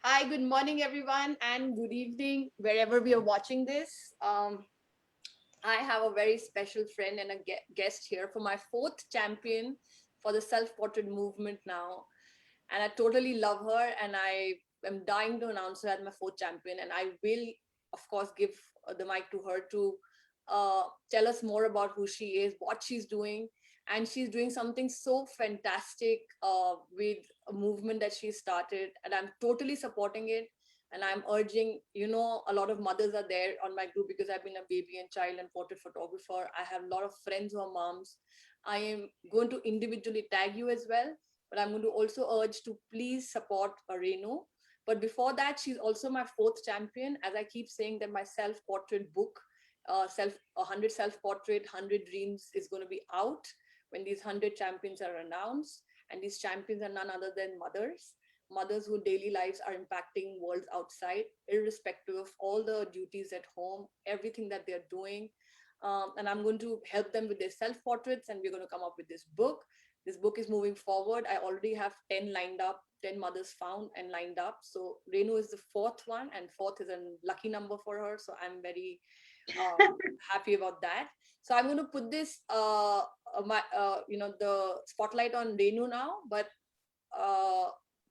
Hi, good morning, everyone, and good evening, wherever we are watching this. I have a very special friend and a guest here for my fourth champion for the self portrait movement now. And I totally love her, and I am dying to announce her as my fourth champion. And I will, of course, give the mic to her to tell us more about who she is, what she's doing. And she's doing something so fantastic with a movement that she started, and I'm totally supporting it. And I'm urging, a lot of mothers are there on my group because I've been a baby and child and portrait photographer. I have a lot of friends who are moms. I am going to individually tag you as well, but I'm going to also urge to please support Renu. But before that, she's also my fourth champion. As I keep saying that my self-portrait book, self 100 self-portrait, 100 dreams is going to be out when these 100 champions are announced. And these champions are none other than mothers whose daily lives are impacting worlds outside, irrespective of all the duties at home, everything that they're doing. And I'm going to help them with their self-portraits, and we're going to come up with this book. This book is moving forward. I already have 10 lined up, 10 mothers found and lined up. So Renu is the fourth one, and fourth is a lucky number for her. So I'm very happy about that. So I'm going to put this, the spotlight on Renu now, but uh,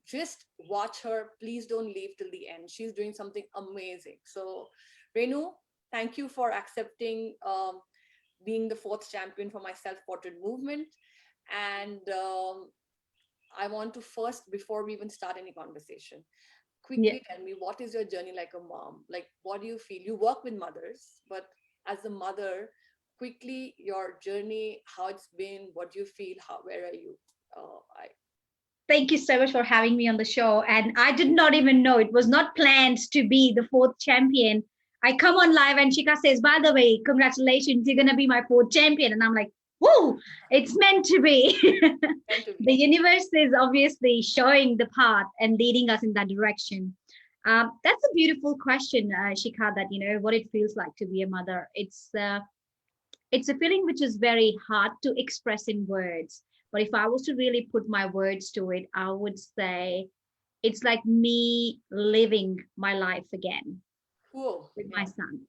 just watch her. Please don't leave till the end. She's doing something amazing. So Renu, thank you for accepting being the fourth champion for my self-portrait movement. And I want to first, before we even start any conversation, Yeah. quickly tell me, what is your journey like a mom? Like, what do you feel? You work with mothers, but as a mother, quickly your journey, how it's been, what do you feel, where are you? I Thank you so much for having me on the show. And I did not even know it was not planned to be the fourth champion. I come on live and Shika says, by the way, congratulations, you're going to be my fourth champion. And I'm like, whoa, it's meant to be. meant to The be. universe is obviously showing the path and leading us in that direction. That's a beautiful question, Shika, that, what it feels like to be a mother. It's a feeling which is very hard to express in words. But if I was to really put my words to it, I would say it's like me living my life again Whoa, with my yeah, son. yeah,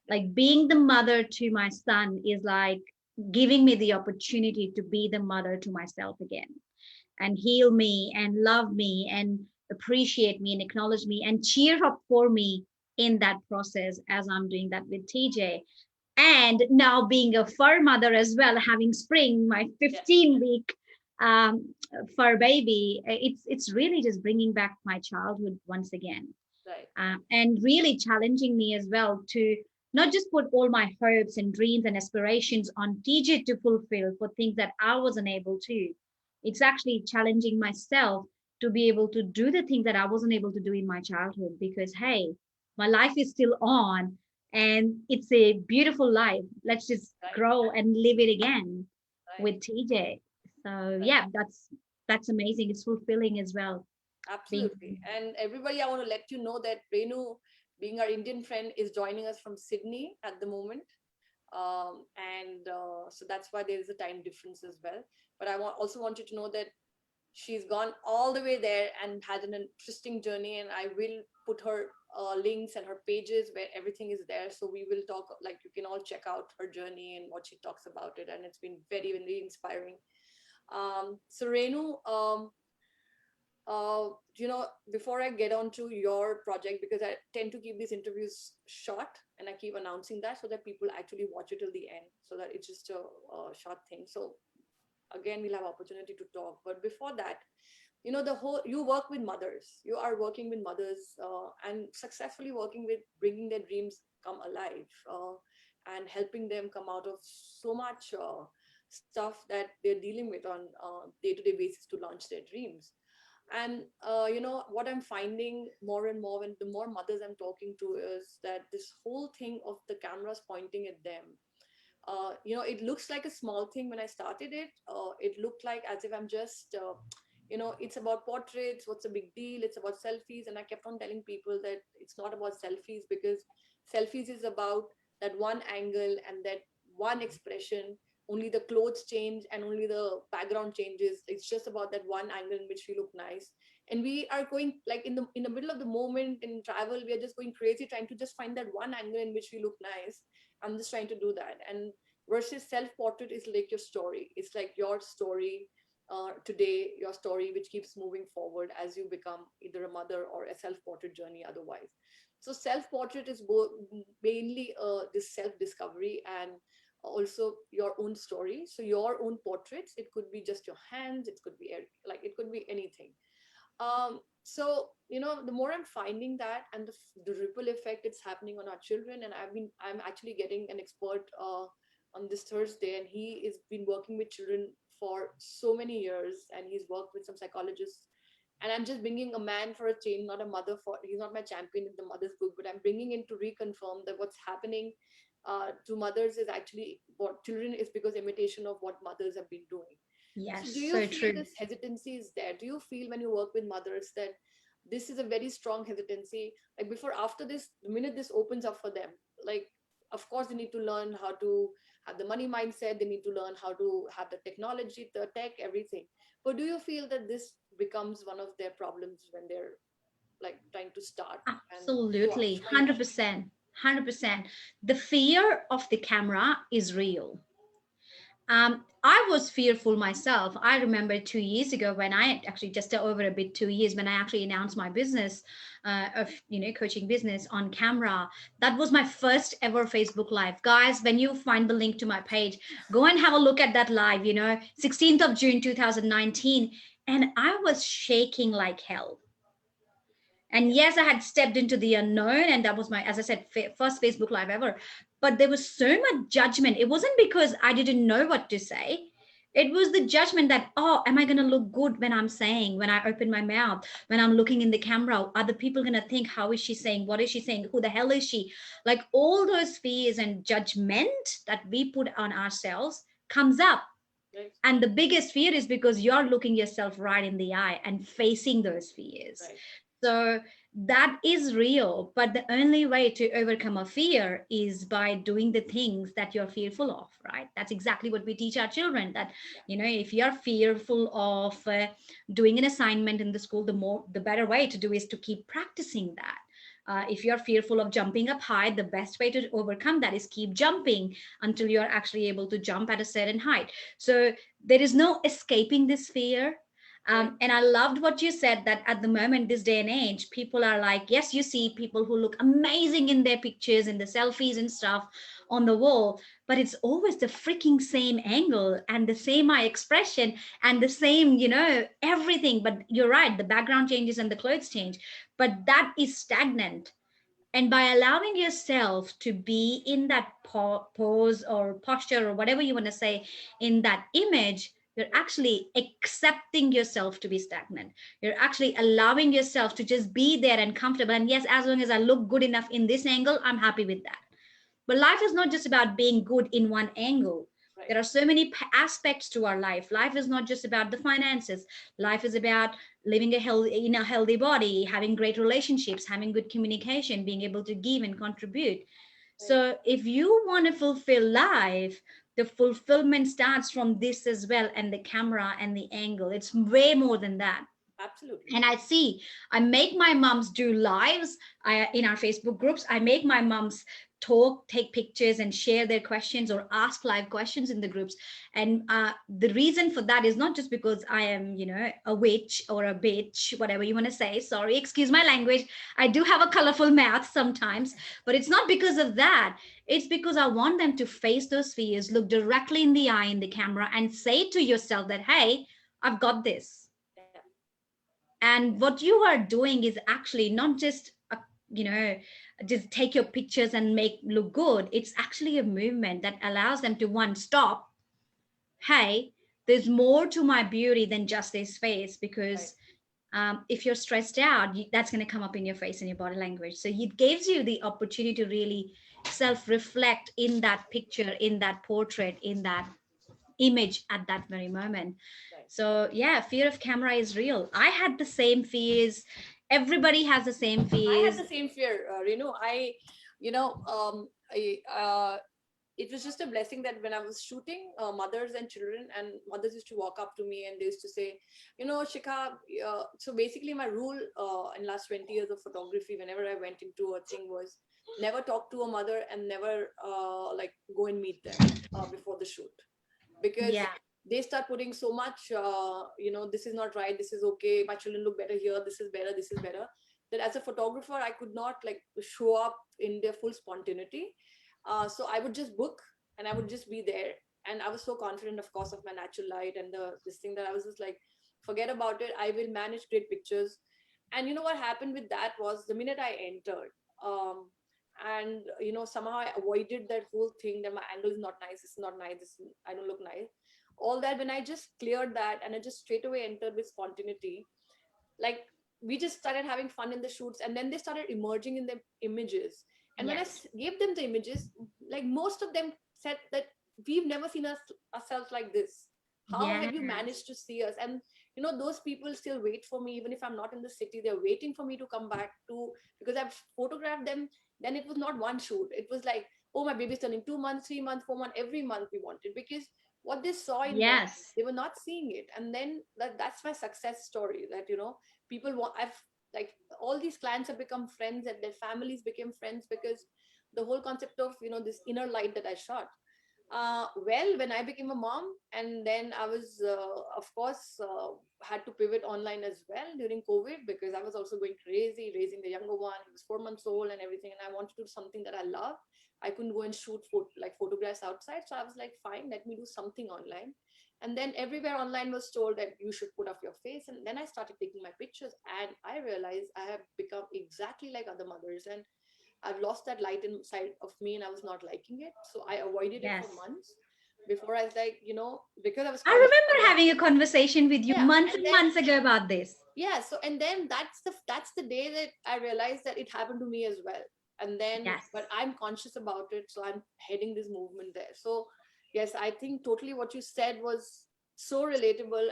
Like being the mother to my son is like giving me the opportunity to be the mother to myself again and heal me and love me and appreciate me and acknowledge me and cheer up for me in that process as I'm doing that with TJ. And now being a fur mother as well, having spring, my yeah, 15-week um, fur baby, it's really just bringing back my childhood once again, right, and really challenging me as well to not just put all my hopes and dreams and aspirations on TJ to fulfill for things that I wasn't able to. It's actually challenging myself to be able to do the things that I wasn't able to do in my childhood because, hey, my life is still on and it's a beautiful life. Let's just right, grow and live it again right, with TJ. So right. yeah, that's amazing. It's fulfilling as well. Being Absolutely. And everybody, I want to let you know that Renu, being our Indian friend, is joining us from Sydney at the moment. And so that's why there is a time difference as well. But also want you to know that she's gone all the way there and had an interesting journey. And I will put her links and her pages where everything is there. So we will talk, like, you can all check out her journey and what she talks about it. And it's been very, very inspiring. So Renu, uh, before I get on to your project, because I tend to keep these interviews short and I keep announcing that so that people actually watch it till the end, so that it's just a short thing. So again, we'll have opportunity to talk. But before that, the whole, you work with mothers, you are working with mothers and successfully working with bringing their dreams come alive, and helping them come out of so much stuff that they're dealing with on day-to-day basis to launch their dreams. And what I'm finding more and more when the more mothers I'm talking to is that this whole thing of the cameras pointing at them, it looks like a small thing. When I started it, it looked like as if I'm just it's about portraits, what's a big deal, it's about selfies. And I kept on telling people that it's not about selfies, because selfies is about that one angle and that one expression. Only the clothes change and only the background changes. It's just about that one angle in which we look nice. and we are going like in the middle of the moment in travel, we are just going crazy trying to just find that one angle in which we look nice. I'm just trying to do that. And versus self portrait is like your story. It's like your story, today, your story which keeps moving forward as you become either a mother or a self portrait journey otherwise. So self portrait is both mainly this self discovery and also your own story. So your own portraits, it could be just your hands, it could be like it could be anything. So the more I'm finding that, and the ripple effect it's happening on our children. And I'm actually getting an expert on this Thursday, and he has been working with children for so many years, and he's worked with some psychologists. And I'm just bringing a man for a change, not a mother for. He's not my champion in the mother's book, but I'm bringing in to reconfirm that what's happening to mothers is actually what children is, because imitation of what mothers have been doing. So Yes, do you so feel true. this hesitancy is there? Do you feel when you work with mothers that this is a very strong hesitancy? Like before, after this, the minute this opens up for them, like of course they need to learn how to have the money mindset, they need to learn how to have the technology, the tech, everything. But do you feel that this becomes one of their problems when they're like trying to start and Absolutely, showing off? 100%. 100%. The fear of the camera is real. I was fearful myself. I remember 2 years ago when I actually just over a bit 2 years when I actually announced my business of coaching business on camera. That was my first ever Facebook live, guys. When you find the link to my page, go and have a look at that live. 16th of June 2019, and I was shaking like hell. And Yeah, yes, I had stepped into the unknown, and that was my, as I said, first Facebook Live ever. But there was so much judgment. It wasn't because I didn't know what to say. It was the judgment that, oh, am I going to look good when I'm saying, when I open my mouth, when I'm looking in the camera? Are the people going to think, how is she saying? What is she saying? Who the hell is she? Like all those fears and judgment that we put on ourselves comes up. right, And the biggest fear is because you're looking yourself right in the eye and facing those fears. right, So that is real. But the only way to overcome a fear is by doing the things that you're fearful of, right? That's exactly what we teach our children that, yeah, if you're fearful of doing an assignment in the school, the better way to do is to keep practicing that. If you're fearful of jumping up high, the best way to overcome that is keep jumping until you're actually able to jump at a certain height. So there is no escaping this fear. right, And I loved what you said that at the moment, this day and age, people are like, yes, you see people who look amazing in their pictures and the selfies and stuff on the wall, but it's always the freaking same angle and the same eye expression and the same, everything. But you're right, the background changes and the clothes change, but that is stagnant. And by allowing yourself to be in that pose or posture or whatever you want to say in that image, you're actually accepting yourself to be stagnant. You're actually allowing yourself to just be there and comfortable. And yes, as long as I look good enough in this angle, I'm happy with that. But life is not just about being good in one angle. right, There are so many aspects to our life. Life is not just about the finances. Life is about living in a healthy body, having great relationships, having good communication, being able to give and contribute. right. So if you want to fulfill life, the fulfillment starts from this as well, and the camera and the angle. It's way more than that. Absolutely. And I make my moms do lives in our Facebook groups. I make my moms talk, take pictures, and share their questions or ask live questions in the groups. And the reason for that is not just because I am, a witch or a bitch, whatever you want to say. Sorry, excuse my language. I do have a colorful mouth sometimes, but it's not because of that. It's because I want them to face those fears, look directly in the eye in the camera, and say to yourself that, hey, I've got this. Yeah, And what you are doing is actually not just you know just take your pictures and make look good. It's actually a movement that allows them to one stop. Hey, there's more to my beauty than just this face, right, because if you're stressed out, that's going to come up in your face and your body language. So it gives you the opportunity to really self reflect in that picture, in that portrait, in that image at that very moment. right. So yeah, fear of camera is real. I had the same fears. Everybody has the same I had fears. the same fear, you know, I it was just a blessing that when I was shooting mothers and children, and mothers used to walk up to me and they used to say, Shikha, so basically my rule in last 20 years of photography, whenever I went into a thing, was never talk to a mother and never like go and meet them before the shoot, because Yeah. they start putting so much, this is not right, this is okay, my children look better here, this is better, this is better, that as a photographer I could not like show up in their full spontaneity. So I would just book and I would just be there. And I was so confident, of course, of my natural light and this thing, that I was just like, forget about it, I will manage great pictures. And you know what happened with that was, the minute I entered, um, and somehow I avoided that whole thing, that my angle is not nice, this is not nice, I don't look nice, all that. When I just cleared that and I just straight away entered with spontaneity, like we just started having fun in the shoots, and then they started emerging in the images. And when I Yes. gave them the images, like most of them said that we've never seen ourselves like this, how have you Yes. managed to see us? And those people still wait for me, even if I'm not in the city, they're waiting for me to come back to, because I've photographed them. Then it was not one shoot, it was like, oh, my baby's turning 2 months, 3 months, 4 months, every month we wanted, because what they saw in me, Yes. they were not seeing it. And then that's my success story, that people want, I've like, all these clients have become friends and their families became friends, because the whole concept of this inner light that I shot. Well, when I became a mom, and then I was, of course, had to pivot online as well during COVID, because I was also going crazy raising the younger one. He was 4 months old and everything, and I wanted to do something that I love. I couldn't go and shoot like photographs outside, so I was like, fine, let me do something online. And then everywhere online was told that you should put up your face, and then I started taking my pictures, and I realized I have become exactly like other mothers, and I've lost that light inside of me, and I was not liking it. So I avoided it for Yes. months before. I was like, because I was I conscious of remember what, having a conversation with you yeah. months And and then, months ago about this. yeah. So, and then that's the day that I realized that it happened to me as well. And then, Yes. but I'm conscious about it. So I'm heading this movement there. So, yes, I think totally what you said was so relatable.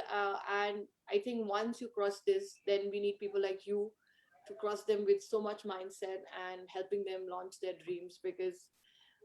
And I think once you cross this, then we need people like you to cross them with so much mindset and helping them launch their dreams, because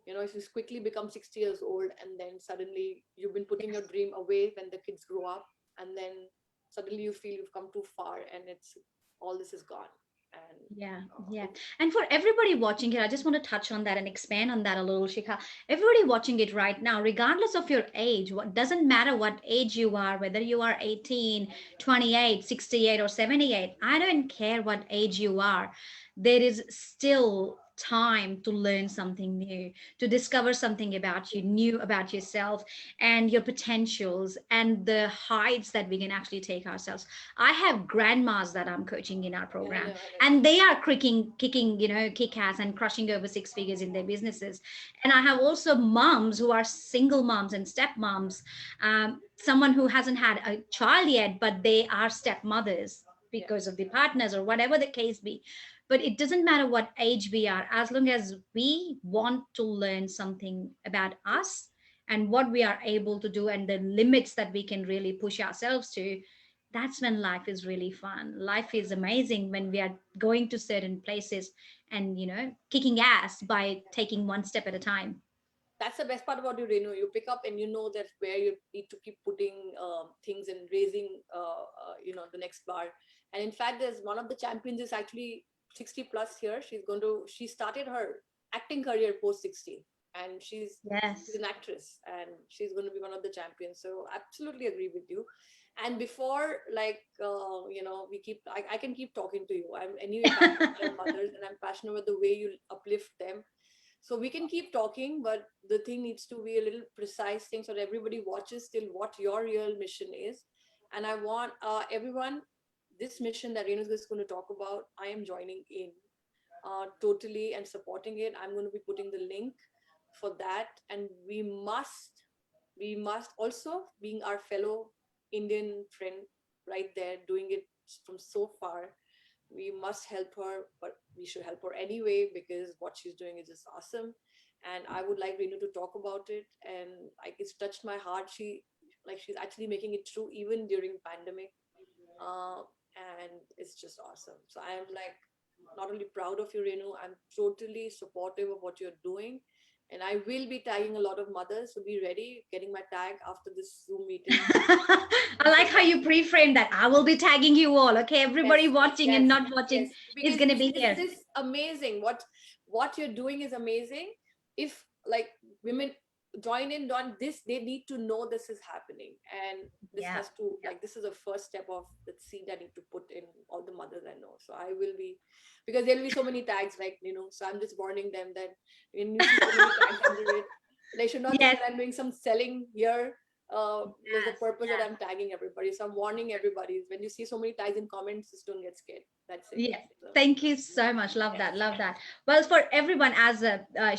if you quickly become 60 years old and then suddenly you've been putting your Yes. dream away when the kids grow up, and then suddenly you feel you've come too far and it's all this is gone. And Yeah, yeah. it's And for everybody watching here, I just want to touch on that and expand on that a little, Shikha. Everybody watching it right now, regardless of your age, what doesn't matter what age you are, whether you are 18, 28, 68, or 78, I don't care what age you are. There is still time to learn something new, to discover something about you, new about yourself and your potentials and the heights that we can actually take ourselves. I have grandmas that I'm coaching in our yeah, I program, know, I know. and they are kicking, kick ass and crushing over six figures in their businesses. And I have also moms who are single moms and step moms, someone who hasn't had a child yet, but they are stepmothers Yeah, because of the partners or whatever the case be. But it doesn't matter what age we are, as long as we want to learn something about us and what we are able to do and the limits that we can really push ourselves to. That's when life is really fun. Life is amazing when we are going to certain places and, kicking ass by taking one step at a time. that's the best part about you, Renu. You pick up and you know that where you need to keep putting things and raising, the next bar. And in fact, there's one of the champions is actually 60 plus here. She started her acting career post 60, and she's Yes. an actress, and she's going to be one of the champions. So absolutely agree with you. And before, like, I can keep talking to you. I'm anyway passionate about mothers, and I'm passionate about the way you uplift them. So we can keep talking, but the thing needs to be a little precise thing so that everybody watches till what your real mission is. And I want everyone, this mission that Renu is going to talk about, I am joining in totally and supporting it. I'm going to be putting the link for that. And we must also, being our fellow Indian friend right there, doing it from so far, we must help her, but we should help her anyway, because what she's doing is just awesome. And I would like Renu to talk about it. And like, it's touched my heart. She's actually making it true even during pandemic. uh, and it's just awesome. So I'm like not only proud of you, Renu, I'm totally supportive of what you're doing. And I will be tagging a lot of mothers, so be ready, getting my tag after this Zoom meeting. I like how you pre-frame that. I will be tagging you all. Okay, Yes, everybody watching and yes, not yes. watching is Because going to be this here. is amazing. What you're doing is amazing. If like women join in on this, they need to know this is happening, and this Yeah. has to like this is the first step of the seed I need to put in all the mothers I know. So I will be, because there'll be so many tags, like So I'm just warning them that when you see so many tags under it, they should not think Yes. that I'm doing some selling here. There's a Yes. purpose that I'm tagging everybody. So I'm warning everybody. When you see so many tags in comments, just don't get scared. That's it. Yes, So, thank you so much. Love yes, that. Love that. Well, for everyone, as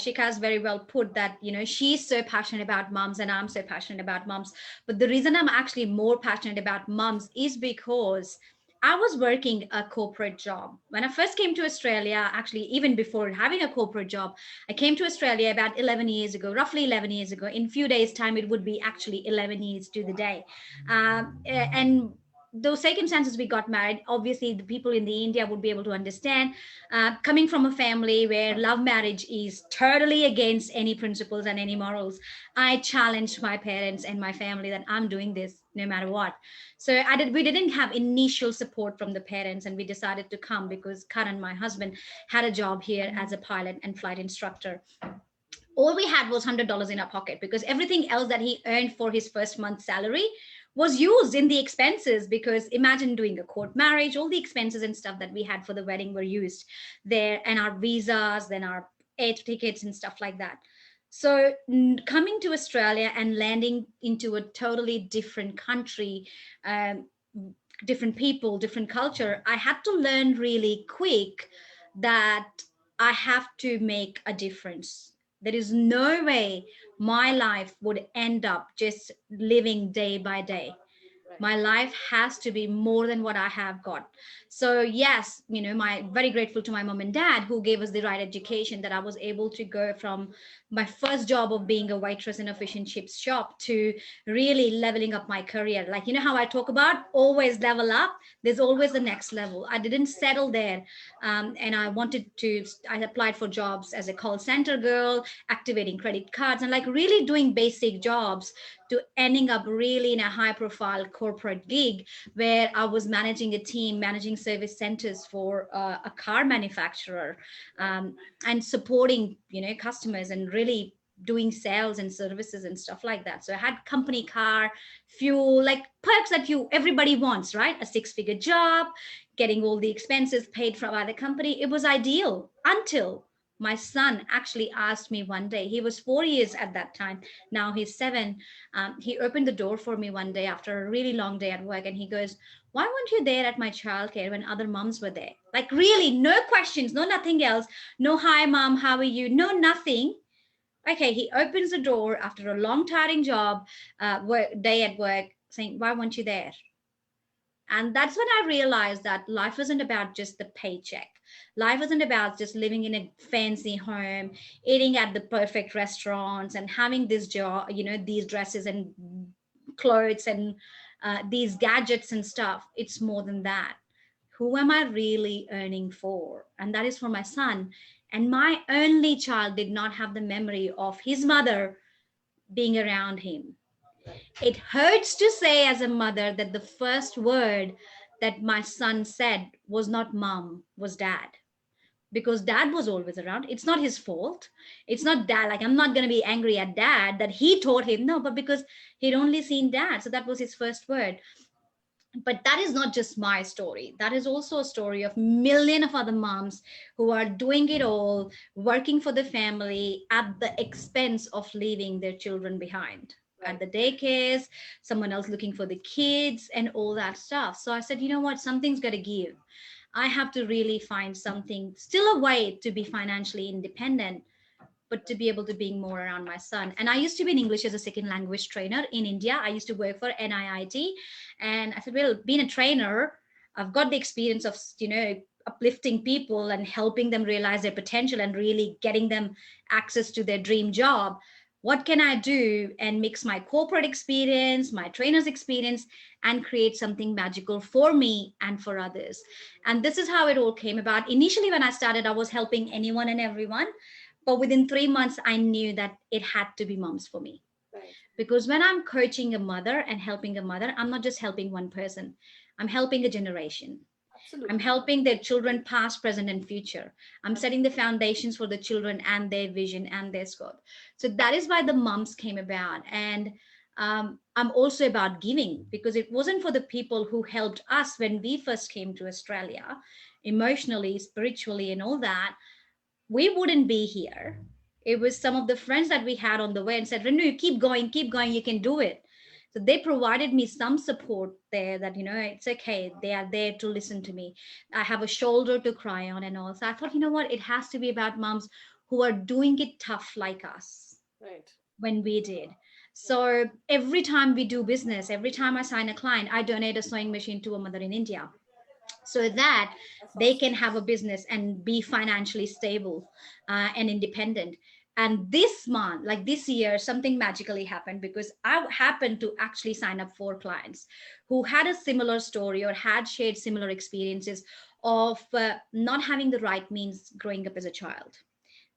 Shika has very well put that, she's so passionate about moms and I'm so passionate about moms. But the reason I'm actually more passionate about moms is because I was working a corporate job. When I first came to Australia, actually, even before having a corporate job, I came to Australia about 11 years ago, roughly 11 years ago. In few days' time, it would be actually 11 years to the day. And those circumstances we got married, obviously the people in the India would be able to understand, coming from a family where love marriage is totally against any principles and any morals. I challenged my parents and my family that I'm doing this no matter what. So we didn't have initial support from the parents, and we decided to come because Karan, my husband, had a job here as a pilot and flight instructor. All we had was $100 in our pocket because everything else that he earned for his first month's salary was used in the expenses. Because imagine doing a court marriage, all the expenses and stuff that we had for the wedding were used there, and our visas, then our air tickets and stuff like that. So coming to Australia and landing into a totally different country, um, different people, different culture, I had to learn really quick that I have to make a difference. There is no way my life would end up just living day by day. right. My life has to be more than what I have got. So yes, my very grateful to my mom and dad who gave us the right education, that I was able to go from my first job of being a waitress in a fish and chips shop to really leveling up my career. Like, how I talk about always level up, there's always the next level. I didn't settle there. And I applied for jobs as a call center girl, activating credit cards, and like really doing basic jobs, to ending up really in a high profile corporate gig where I was managing a team, managing service centers for a car manufacturer, um, and supporting, customers and really doing sales and services and stuff like that. So I had company car, fuel, like perks that everybody wants, right? A six-figure job, getting all the expenses paid from by the company. It was ideal until my son actually asked me one day. He was 4 years at that time. Now he's 7. He opened the door for me one day after a really long day at work, and he goes, "Why weren't you there at my childcare when other moms were there?" Like, really, no questions, no nothing else, no "Hi, mom, how are you?" No, nothing. Okay, he opens the door after a long, tiring job, day at work, saying, "Why weren't you there?" And that's when I realized that life isn't about just the paycheck. Life isn't about just living in a fancy home, eating at the perfect restaurants, and having this job, these dresses and clothes and these gadgets and stuff. It's more than that. Who am I really earning for? And that is for my son. And my only child did not have the memory of his mother being around him. Right. It hurts to say as a mother that the first word that my son said was not mom, was dad. Because dad was always around. It's not his fault. It's not dad. Like, I'm not going to be angry at dad that he taught him. No, but because he'd only seen dad. So that was his first word. But that is not just my story. That is also a story of million of other moms who are doing it all, working for the family at the expense of leaving their children behind at Right. the daycares, someone else looking for the kids and all that stuff. So I said, you know what, something's got to give. I have to really find something, still a way to be financially independent, but to be able to being more around my son. And I used to be an English as a second language trainer in India. I used to work for NIIT. And I said, well, being a trainer, I've got the experience of, uplifting people and helping them realize their potential and really getting them access to their dream job. What can I do and mix my corporate experience, my trainer's experience, and create something magical for me and for others? And this is how it all came about. Initially, when I started, I was helping anyone and everyone. But within 3 months, I knew that it had to be moms for me. Right. Because when I'm coaching a mother and helping a mother, I'm not just helping one person, I'm helping a generation. I'm Absolutely. helping their children, past, present, and future. I'm setting the Absolutely. foundations for the children and their vision and their scope. So that is why the moms came about. And I'm also about giving, because it wasn't for the people who helped us when we first came to Australia, emotionally, spiritually, and all that, we wouldn't be here. It was some of the friends that we had on the way and said, Renu, keep going, you can do it. So they provided me some support there that, it's okay. They are there to listen to me. I have a shoulder to cry on and all. So I thought, you know what? It has to be about moms who are doing it tough like us Right. when we did. Right. So every time we do business, every time I sign a client, I donate a sewing machine to a mother in India so that That's they awesome. can have a business and be financially stable and independent. And this month, like this year, something magically happened because I happened to actually sign up 4 clients who had a similar story or had shared similar experiences of not having the right means growing up as a child.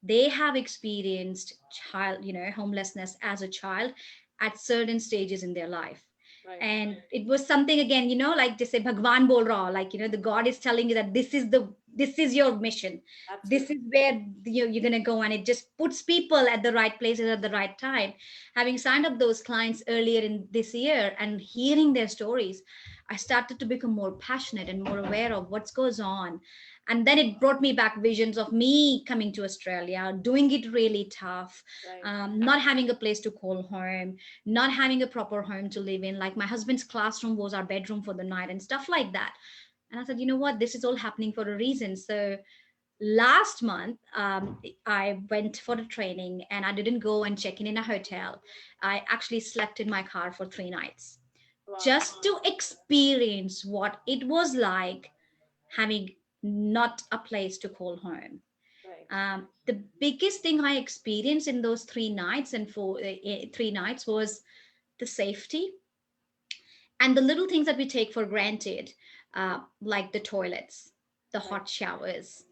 They have experienced child, homelessness as a child at certain stages in their life. Right. And it was something, again, like they say bhagwan bol raha, like, the god is telling you that this is your mission. This Absolutely. is where you're going to go, and it just puts people at the right places at the right time. Having signed up those clients earlier in this year and hearing their stories, I started to become more passionate and more aware of what goes on. And then it brought me back visions of me coming to Australia, doing it really tough, Right. not having a place to call home, not having a proper home to live in. Like my husband's classroom was our bedroom for the night and stuff like that. And I said, you know what, this is all happening for a reason. So last month, I went for a training and I didn't go and check in a hotel. I actually slept in my car for 3 nights Wow. just to experience what it was like having not a place to call home. Right. The biggest thing I experienced in those 3 nights and 3 nights was the safety and the little things that we take for granted, like the toilets, the Right. hot showers,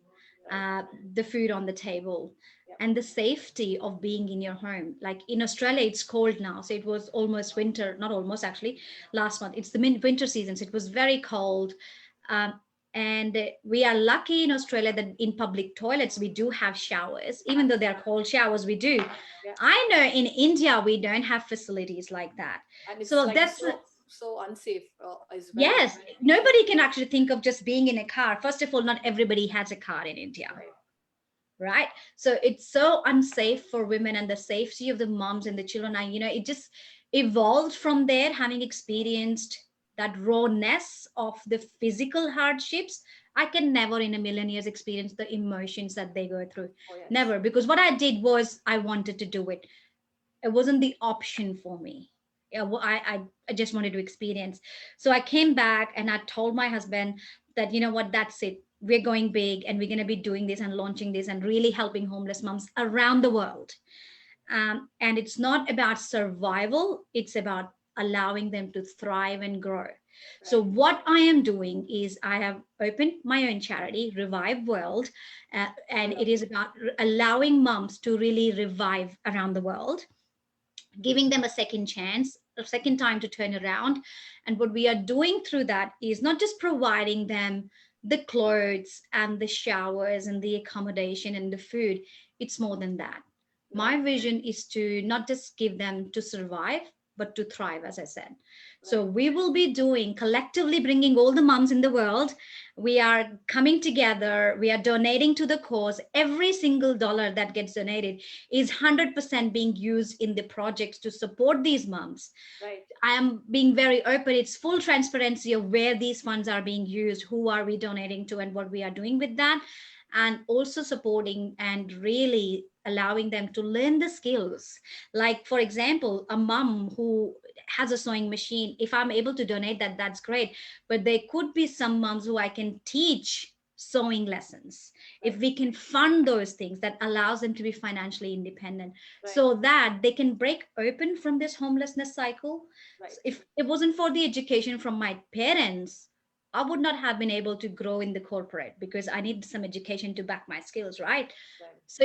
Right. the food on the table, Yeah. and the safety of being in your home. Like in Australia, it's cold now. So it was almost winter, not almost actually, last month. It's the winter season. So it was very cold. Um, and we are lucky in Australia that in public toilets, we do have showers, even though they're cold showers, we do. Yeah. I know in India, we don't have facilities like that. And it's So like that's, so unsafe as well. yes, nobody can actually think of just being in a car. First of all, not everybody has a car in India, Right. right? So it's so unsafe for women, and the safety of the moms and the children. It just evolved from there, having experienced that rawness of the physical hardships. I can never in a million years experience the emotions that they go through. Oh yes. Never, because what I did was I wanted to do it. It wasn't the option for me. Yeah, well, I just wanted to experience. So I came back and I told my husband that, you know what, that's it. We're going big and we're going to be doing this and launching this and really helping homeless moms around the world. And it's not about survival, it's about allowing them to thrive and grow. So, Right. what I am doing is I have opened my own charity, Revive World, Oh and it is lovely. about allowing moms to really revive around the world, giving them a second chance, a second time to turn around. And what we are doing through that is not just providing them the clothes and the showers and the accommodation and the food, it's more than that. Right. My vision is to not just give them to survive, but to thrive, as I said. So Right. we will be doing collectively, bringing all the moms in the world. We are coming together, we are donating to the cause. Every single dollar that gets donated is 100% being used in the projects to support these moms. Right. I am being very open. It's full transparency of where these funds are being used, who are we donating to, and what we are doing with that. And also supporting and really allowing them to learn the skills. Like, for example, a mom who has a sewing machine, if I'm able to donate that, that's great. But there could be some moms who I can teach sewing lessons. If Right. we can fund those things, that allows them to be financially independent Right. so that they can break open from this homelessness cycle. So Right. if it wasn't for the education from my parents, I would not have been able to grow in the corporate because I need some education to back my skills, right? Right. So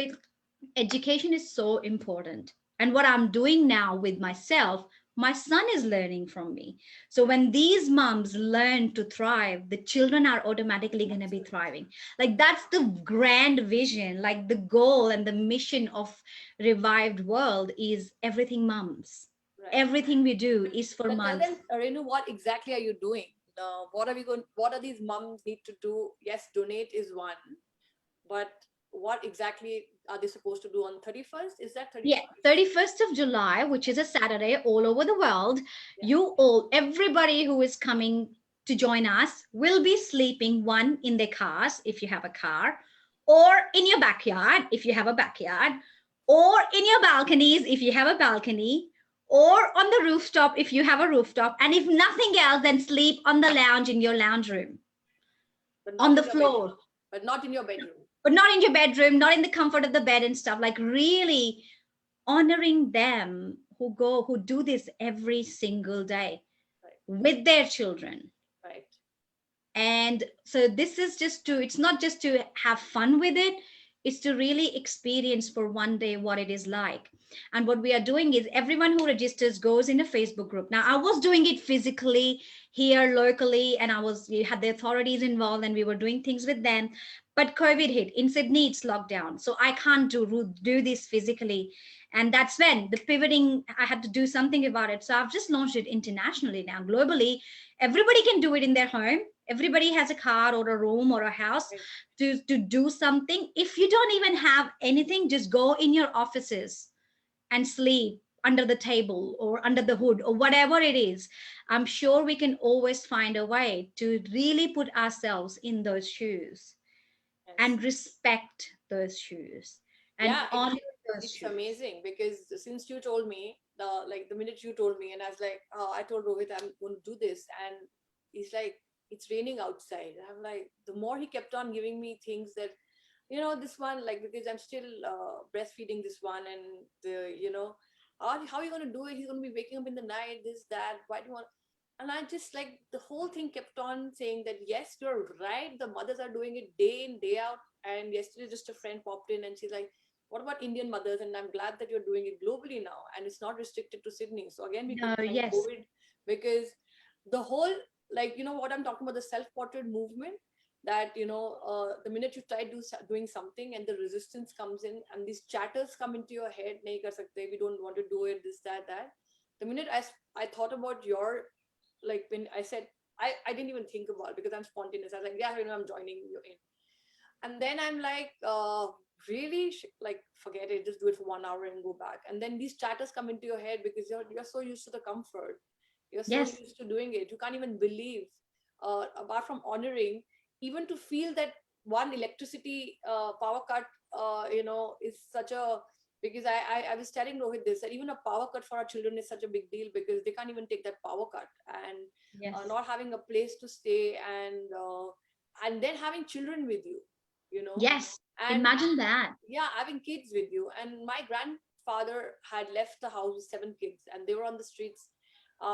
Education is so important. And what I'm doing now with myself, my son is learning from me. So when these moms learn to thrive, the children are automatically going to be Absolutely. thriving. Like that's the grand vision, like the goal and the mission of Revived World is everything moms. Right. Everything we do is for So tell moms. them, Renu, what exactly are you doing? What are we going? What are these moms need to do? Yes, donate is one, but what exactly are they supposed to do on 31st? Is that Yeah, 31st? 31st of July, which is a Saturday all over the world, Yeah. you all, everybody who is coming to join us will be sleeping one in their cars if you have a car, or in your backyard if you have a backyard, or in your balconies if you have a balcony, or on the rooftop if you have a rooftop. And if nothing else, then sleep on the lounge in your lounge room, But on not the in your bedroom. floor, But not in your bedroom. but not in your bedroom, not in the comfort of the bed and stuff. Like really honoring them who do this every single day Right. with their children. Right. And so this is just to, it's not just to have fun with it, it's to really experience for one day what it is like. And what we are doing is everyone who registers goes in a Facebook group. Now I was doing it physically here locally, and we had the authorities involved and we were doing things with them. But COVID hit in Sydney, it's lockdown, so I can't do this physically. And that's when the pivoting, I had to do something about it. So I've just launched it internationally now, globally. Everybody can do it in their home. Everybody has a car or a room or a house Right. to do something. If you don't even have anything, just go in your offices and sleep under the table or under the hood or whatever it is. I'm sure we can always find a way to really put ourselves in those shoes Yes. and respect those shoes and Yeah, honor those it's shoes. amazing because since you told me the minute you told me, and I was like, oh, I told Rohit I'm going to do this, and he's like, it's raining outside. I'm like, the more he kept on giving me things that, this one, like, because I'm still breastfeeding this one, and how are you going to do it? He's going to be waking up in the night, this, that, why do you want? And I just like the whole thing kept on saying that yes, you're right, the mothers are doing it day in day out. And yesterday just a friend popped in and she's like, what about Indian mothers? And I'm glad that you're doing it globally now and it's not restricted to Sydney. So again, we can No, thank yes, COVID because the whole, like, what I'm talking about, the self-portrait movement, that, the minute you try doing something and the resistance comes in and these chatters come into your head, nahi kar sakte, we don't want to do it, this, that, that. The minute I thought about your, like when I said, I didn't even think about it because I'm spontaneous. I was like, yeah, I'm joining you in. And then I'm like, really, like, forget it, just do it for 1 hour and go back. And then these chatters come into your head because you're so used to the comfort, you're so yes, used to doing it, you can't even believe, apart from honoring, even to feel that one electricity power cut, is such a, because I was telling Rohit this, that even a power cut for our children is such a big deal because they can't even take that power cut. And yes, not having a place to stay, and then having children with you, you know yes. and Imagine that. yeah, having kids with you. And my grandfather had left the house with 7 kids and they were on the streets,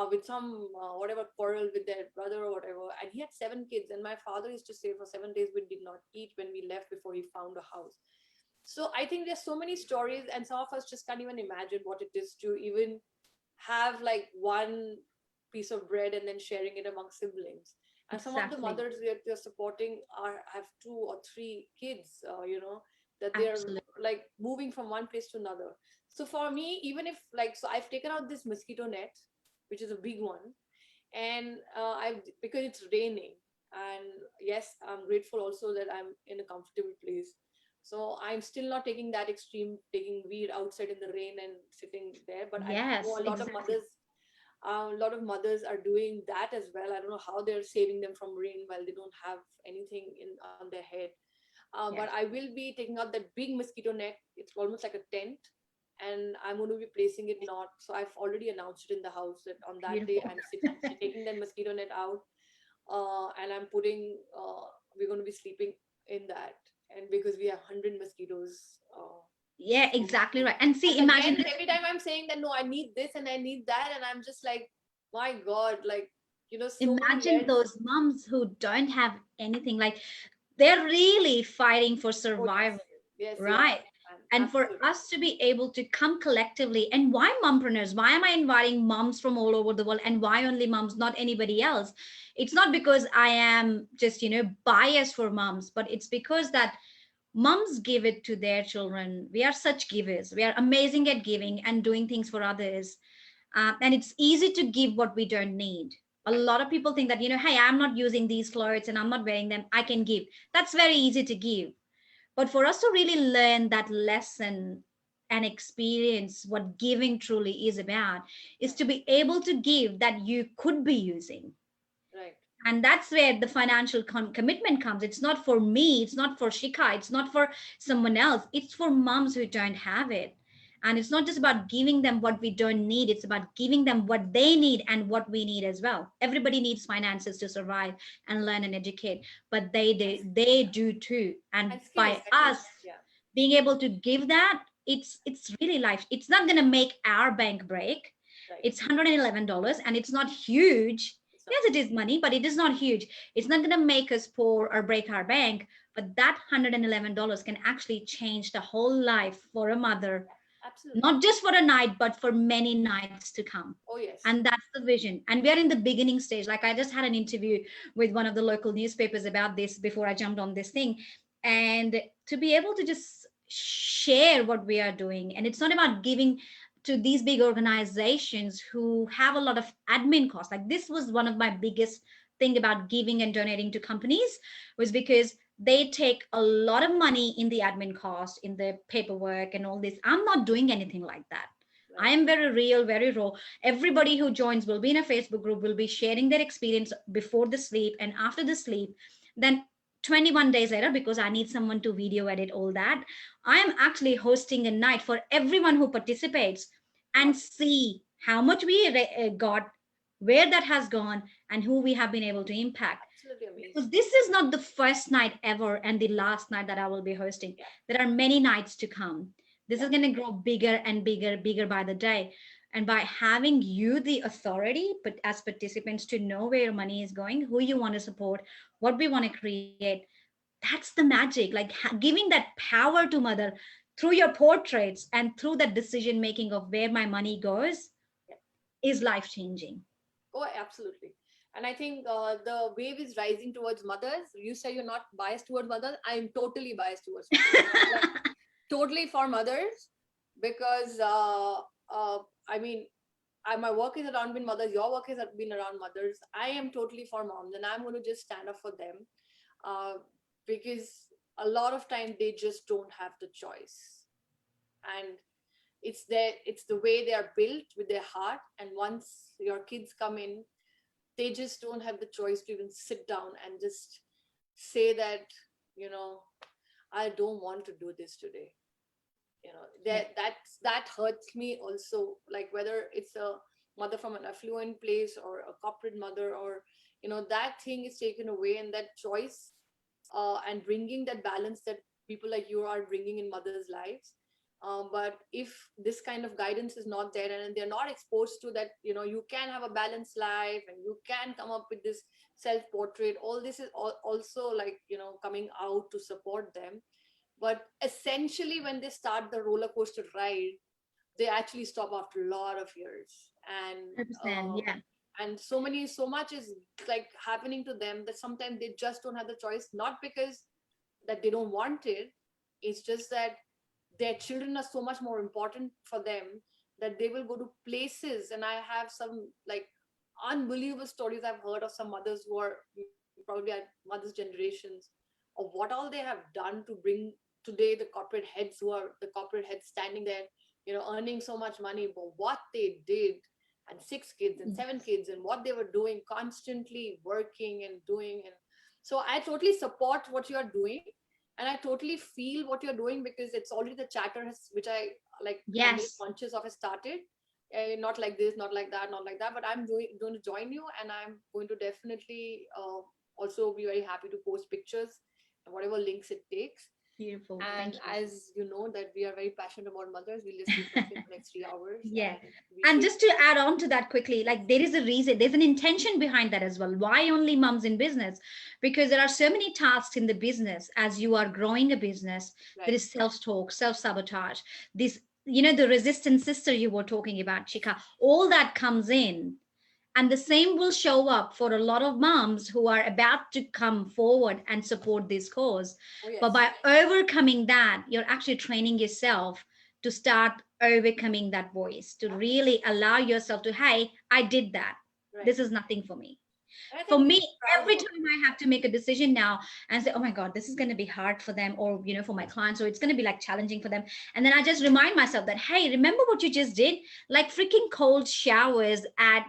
with some whatever quarrel with their brother or whatever, and he had 7 kids. And my father used to say for 7 days we did not eat when we left before he found a house. So I think there's so many stories, and some of us just can't even imagine what it is to even have like one piece of bread and then sharing it among siblings. And some of the Exactly. mothers that you're supporting are have 2 or 3 kids, that they're Absolutely. like moving from one place to another. So for me, even if, like, so I've taken out this mosquito net, which is a big one, and I've, because it's raining, and yes, I'm grateful also that I'm in a comfortable place. So I'm still not taking that extreme, taking weed outside in the rain and sitting there. But I know Yes, exactly. a lot of mothers are doing that as well. I don't know how they're saving them from rain while they don't have anything in on their head. But Yes. I will be taking out that big mosquito net. It's almost like a tent, and I'm going to be placing it not. So I've already announced it in the house that on that day Beautiful. I'm taking that mosquito net out, and I'm putting. We're going to be sleeping in that, and because we have 100 mosquitoes. Yeah, So, exactly right. And see, and imagine again, this. every time I'm saying that no, I need this and I need that, and I'm just like, my God, like, so many Imagine layers. those moms who don't have anything. Like they're really fighting for Oh yes, survival, yes, yes, right? And for Absolutely. us to be able to come collectively, and why mompreneurs? Why am I inviting moms from all over the world, and why only moms, not anybody else? It's not because I am just, biased for moms, but it's because that moms give it to their children. We are such givers. We are amazing at giving and doing things for others. And it's easy to give what we don't need. A Right. lot of people think that, hey, I'm not using these clothes and I'm not wearing them, I can give. That's very easy to give. But for us to really learn that lesson and experience what giving truly is about, is Right. to be able to give that you could be using. Right. And that's where the financial commitment comes. It's not for me, it's not for Shika, it's not for someone else, it's for moms who don't have it. And it's not just about giving them what we don't need, it's about giving them what they need and what we need as well. Everybody needs finances to survive and learn and educate, but And, they do too. And and skills, by I think. us Yeah. being able to give that, it's really life. It's not going to make our bank break. Right. It's $111 and it's not huge. It's not Yes, it huge. is money, but it is not huge. It's not going to make us poor or break our bank, but that $111 can actually change the whole life for a mother, Absolutely. not just for a night, but for many nights to come. Oh, yes. And that's the vision. And we are in the beginning stage. Like, I just had an interview with one of the local newspapers about this before I jumped on this thing. And to be able to just share what we are doing, and it's not about giving to these big organizations who have a lot of admin costs. Like, this was one of my biggest thing about giving and donating to companies, was because they take a lot of money in the admin cost, in the paperwork and all this. I'm not doing anything like that. I Right. am very real, very raw. Everybody who joins will be in a Facebook group, will be sharing their experience before the sleep and after the sleep. Then 21 days later, because I need someone to video edit all that, I am actually hosting a night for everyone who participates, and Wow. see how much we got, where that has gone, and who we have been able to impact. Absolutely Because amazing. this is not the first night ever and the last night that I will be hosting. Yeah. There are many nights to come. This Yeah. is going to grow bigger and bigger, bigger by the day. And by having you the authority, but as participants, to know where your money is going, who you want to support, what we want to create, that's the magic. Like, giving that power to mother through your portraits and through that decision making of where my money goes Yeah. is life changing. Oh, absolutely. And I think the wave is rising towards mothers. You say you're not biased towards mothers. I'm totally biased towards mothers. I'm like totally for mothers because I mean, my work is around being mothers. Your work has been around mothers. I am totally for moms, and I'm going to just stand up for them uh, because a lot of time they just don't have the choice, and it's the way they are built with their heart. And once your kids come in, they just don't have the choice to even sit down and just say that, you know, I don't want to do this today. Yeah. That hurts me also, like whether it's a mother from an affluent place or a corporate mother, or that thing is taken away, and that choice and bringing that balance that people like you are bringing in mothers lives. But if this kind of guidance is not there, and they're not exposed to that, you can have a balanced life and you can come up with this self portrait, all this is also like coming out to support them. But essentially when they start the roller coaster ride, they actually stop after a lot of years. Understand. Yeah. And so much is like happening to them that sometimes they just don't have the choice, not because that they don't want it. It's just that their children are so much more important for them, that they will go to places. And I have some like unbelievable stories I've heard of some mothers who are probably at mothers generations, of what all they have done to bring today the corporate heads, who are the corporate heads standing there, earning so much money, but what they did, and 6 kids and 7 kids, and what they were doing, constantly working and doing. And so I totally support what you are doing, and I totally feel what you're doing, because it's already the chatter has, which I like, I'm very Yes. conscious of, has started. Not like this, not like that, not like that, but I'm going to join you, and I'm going to definitely also be very happy to post pictures and whatever links it takes. Beautiful. And Thank you. as you know that we are very passionate about mothers, we'll just keep talking for next 3 hours, Yeah. and we And should. just to add on to that quickly, like there is a reason, there's an intention behind that as well. Why only moms in business? Because there are so many tasks in the business as you are growing a business. There Right. is self-talk, self-sabotage, this, the resistant sister you were talking about, Chika, all that comes in. And the same will show up for a lot of moms who are about to come forward and support this cause. Oh But yes. by overcoming that, you're actually training yourself to start overcoming that voice, to really Absolutely. allow yourself to, hey, I did that. Right. This is nothing for me. And I For think we me, should be proud every about time I have to make a decision now and say, oh my God, this is going to be hard for them, or for my clients, or it's going to be like challenging for them, and then I just remind myself that, hey, remember what you just did? Like freaking cold showers at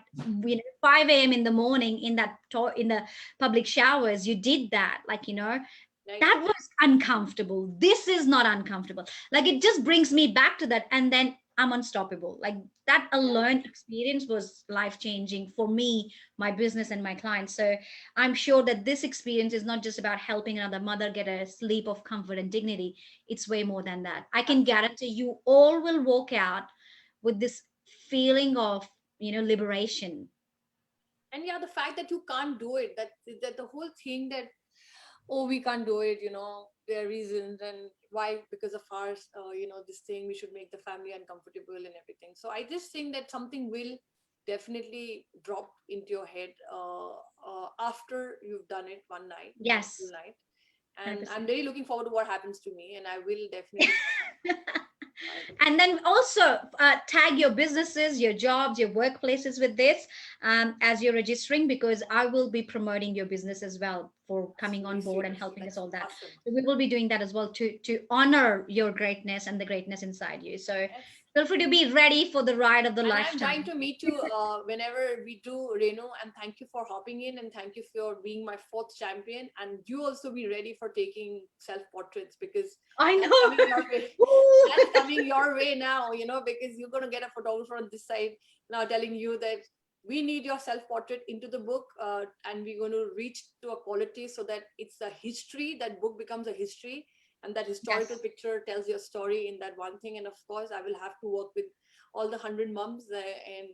5 a.m. in the morning, in the public showers, you did that, like, it. Right. that was uncomfortable. This is not uncomfortable. Like it just brings me back to that, and then I'm unstoppable. Like that Yeah. alone experience was life changing for me, my business, and my clients. So I'm sure that this experience is not just about helping another mother get a sleep of comfort and dignity. It's way more than that. I can Absolutely. guarantee you all will walk out with this feeling of liberation. And yeah, the fact that you can't do it, that the whole thing that, oh, we can't do it, there are reasons, and why, because of ours, this thing, we should make the family uncomfortable and everything. So I just think that something will definitely drop into your head after you've done it one full Yes, night. And I'm 100%. really looking forward to what happens to me, and I will definitely. And then also tag your businesses, your jobs, your workplaces with this as you're registering, because I will be promoting your business as well for That's coming on really board sweet and of you. helping us That's all that. awesome. So we will be doing that as well to honor your greatness and the greatness inside you. So Yes. feel free to be ready for the ride of the And I'm dying lifetime. to meet you whenever we do, Renu. And thank you for hopping in, and thank you for being my fourth champion. And you also be ready for taking self portraits, because I that's coming know. your way. Woo! That's coming your way now, because you're going to get a photographer on this side now telling you that we need your self portrait into the book, and we're going to reach to a quality so that it's a history, that book becomes a history, and that historical Yes, picture tells your story in that one thing. And of course, I will have to work with all the 100 moms, and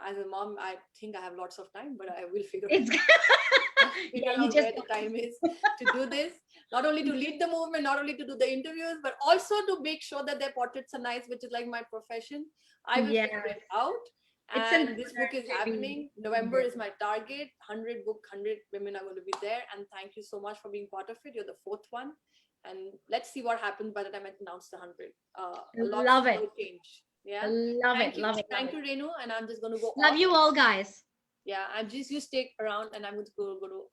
as a mom, I think I have lots of time, but I will figure it's yeah, figure you out just where the time is to do this, not only to lead the movement, not only to do the interviews, but also to make sure that their portraits are nice, which is like my profession. I will figure yeah, it out. it's an And this honor book is to be happening. in November this. is my target. 100 book, 100 women are going to be there. And thank you so much for being part of it. You're the fourth one. And let's see what happens by the time I announce the 100. A lot's Love it. going to change. Yeah. Love it. Thank you. Love it. Love Thank it. you, Renu. And I'm just going to go Love off. you all, guys. Yeah. I'm just, you stick around, and I'm going to go to